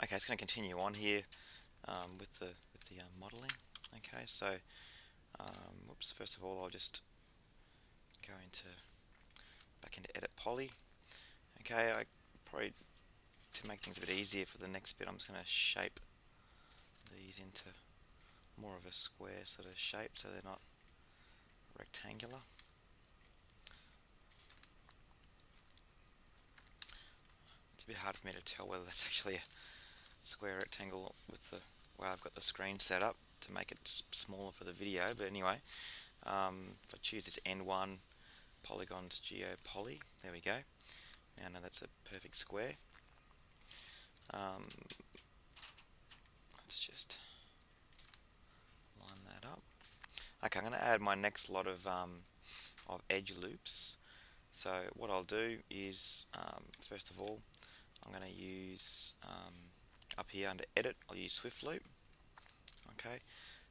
Okay, it's going to continue on here with the modeling. Okay, so whoops. First of all, I'll just go into back into Edit Poly. Okay, I probably to make things a bit easier for the next bit, I'm just going to shape these into more of a square sort of shape, so they're not rectangular. It's a bit hard for me to tell whether that's actually a square rectangle with the way I've got the screen set up to make it smaller for the video, but anyway, if I choose this N1 Polygons Geo Poly, there we go. Now that's a perfect square. Let's just line that up. Okay, I'm going to add my next lot of edge loops. So what I'll do is, first of all, I'm going to use up here under Edit, I'll use Swift Loop. Okay,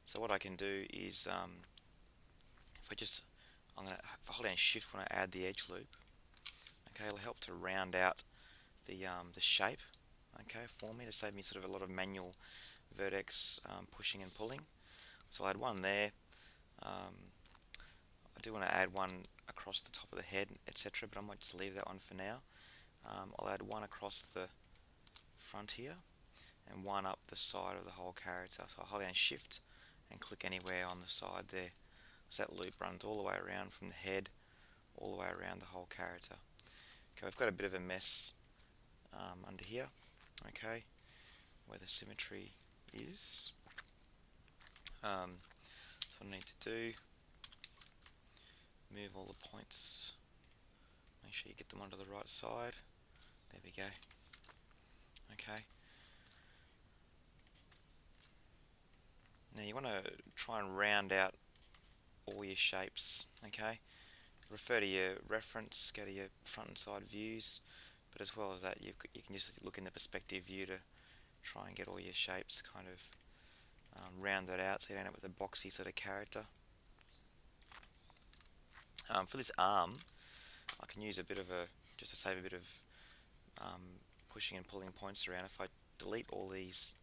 so what I can do is if I hold down Shift when I add the edge loop, okay, it'll help to round out the shape, okay, for me, to save me sort of a lot of manual vertex pushing and pulling. So I'll add one there. I do want to add one across the top of the head, etc., but I might just leave that one for now. I'll add one across the front here and one up the side of the whole character. So I'll hold down Shift and click anywhere on the side there. So that loop runs all the way around from the head all the way around the whole character. Okay, we've got a bit of a mess under here, okay, where the symmetry is. So what I need to do, move all the points, make sure you get them onto the right side. There we go. Okay. Now you want to try and round out all your shapes, okay? Refer to your reference, go to your front and side views, but as well as that, you can just look in the perspective view to try and get all your shapes kind of rounded out so you don't end up with a boxy sort of character. For this arm, I can use a bit of just to save a bit of pushing and pulling points around. If I delete all these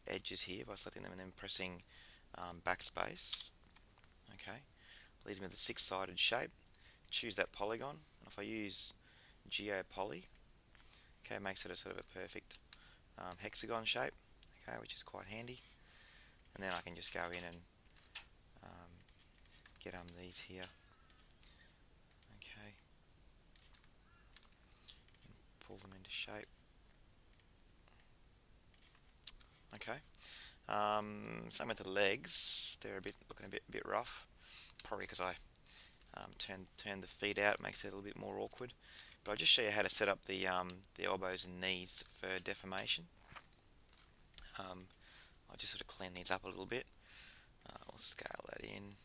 edges here by selecting them and then pressing backspace, okay, leaves me with a six-sided shape. Choose that polygon. If I use Geo Poly, okay, it makes it a sort of a perfect hexagon shape, okay, which is quite handy. And then I can just go in and get these here, okay, and pull them into shape. Okay. Same with the legs. They're looking a bit rough, probably because I turn the feet out. It makes it a little bit more awkward. But I'll just show you how to set up the elbows and knees for deformation. I'll just sort of clean these up a little bit. We'll scale that in.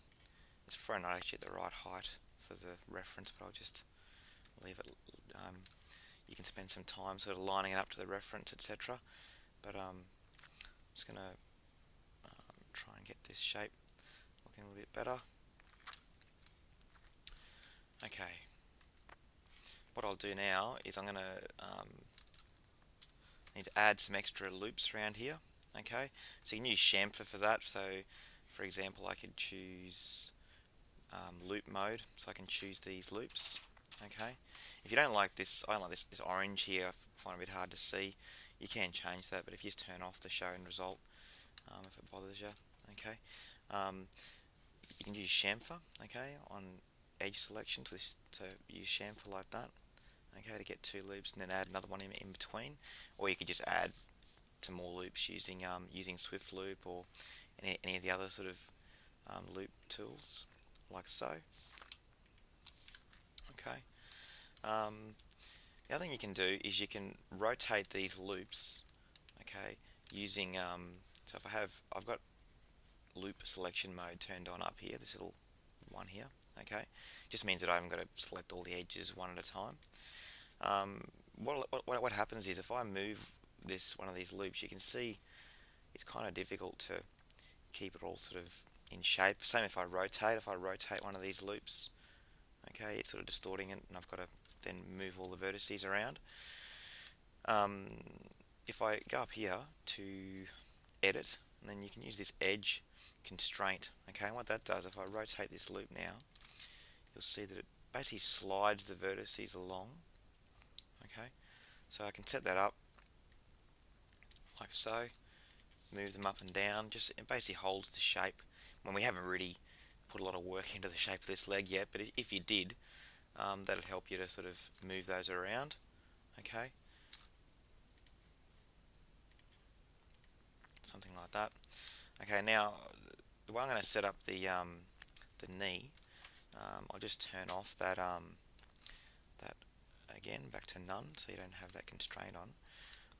It's probably not actually at the right height for the reference, but I'll just leave it. You can spend some time sort of lining it up to the reference, etc. But I'm just going to try and get this shape looking a little bit better. Okay, what I'll do now is I'm going to need to add some extra loops around here. Okay, so you can use chamfer for that. So for example, I could choose loop mode, so I can choose these loops. Okay, if you don't like this, I don't like this orange here, I find it a bit hard to see. You can change that, but if you just turn off the show and result, if it bothers you, okay. You can use chamfer, okay, on edge selections, so use chamfer like that, okay, to get two loops and then add another one in between, or you could just add some more loops using Swift Loop or any of the other sort of loop tools, like so. Okay. The other thing you can do is you can rotate these loops, okay, using so if I've got loop selection mode turned on up here, this little one here, okay, just means that I haven't got to select all the edges one at a time. What happens is if I move one of these loops, you can see it's kind of difficult to keep it all sort of in shape. Same if I rotate one of these loops, okay, it's sort of distorting it, and I've got to then move all the vertices around. if I go up here to edit, and then you can use this edge constraint. Okay, and what that does, if I rotate this loop now, you'll see that it basically slides the vertices along. Okay, so I can set that up like so, move them up and down, just it basically holds the shape when we haven't really put a lot of work into the shape of this leg yet, but if you did, that'll help you to sort of move those around. Okay, something like that. Okay, now the way I'm going to set up the knee, I'll just turn off that again back to none, so you don't have that constraint on.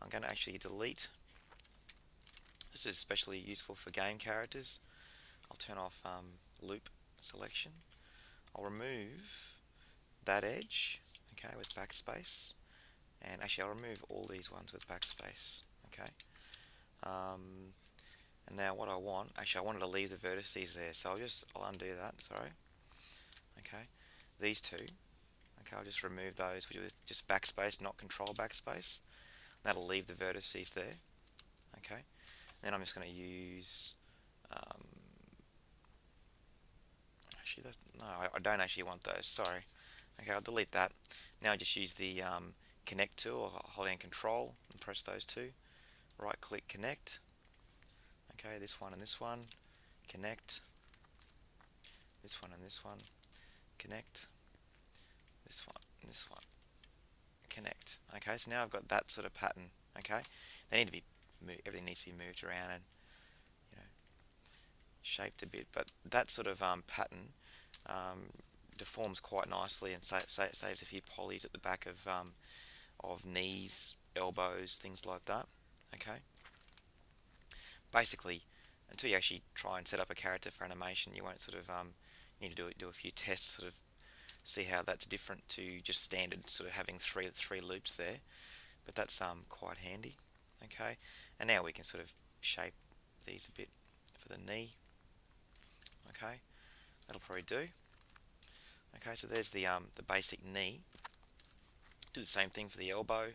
I'm going to actually delete. This is especially useful for game characters. I'll turn off loop selection. I'll remove that edge, okay, with backspace, and actually I'll remove all these ones with backspace. Okay. And now what I want, actually I wanted to leave the vertices there, so I'll undo that, sorry. Okay, these two, okay, I'll just remove those with just backspace, not control backspace. That'll leave the vertices there. Okay, then I'm just going to use, actually no, I don't actually want those, sorry. Okay, I'll delete that. Now I just use the connect tool, I'll hold down control and press those two. Right click connect. Okay, this one and this one, connect. This one and this one, connect. This one and this one, connect. Okay, so now I've got that sort of pattern. Okay, they need to be everything needs to be moved around and, you know, shaped a bit, but that sort of pattern deforms quite nicely and saves a few polys at the back of knees, elbows, things like that. Okay, basically, until you actually try and set up a character for animation, you won't sort of need to do a few tests, sort of see how that's different to just standard sort of having three loops there. But that's quite handy. Okay, and now we can sort of shape these a bit for the knee. Okay, that'll probably do. Okay, so there's the basic knee. Do the same thing for the elbow.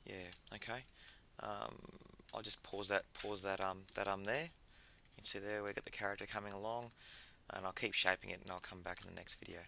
Yeah. Okay. Um, I'll just pause that there. You can see there we got the character coming along, and I'll keep shaping it, and I'll come back in the next video.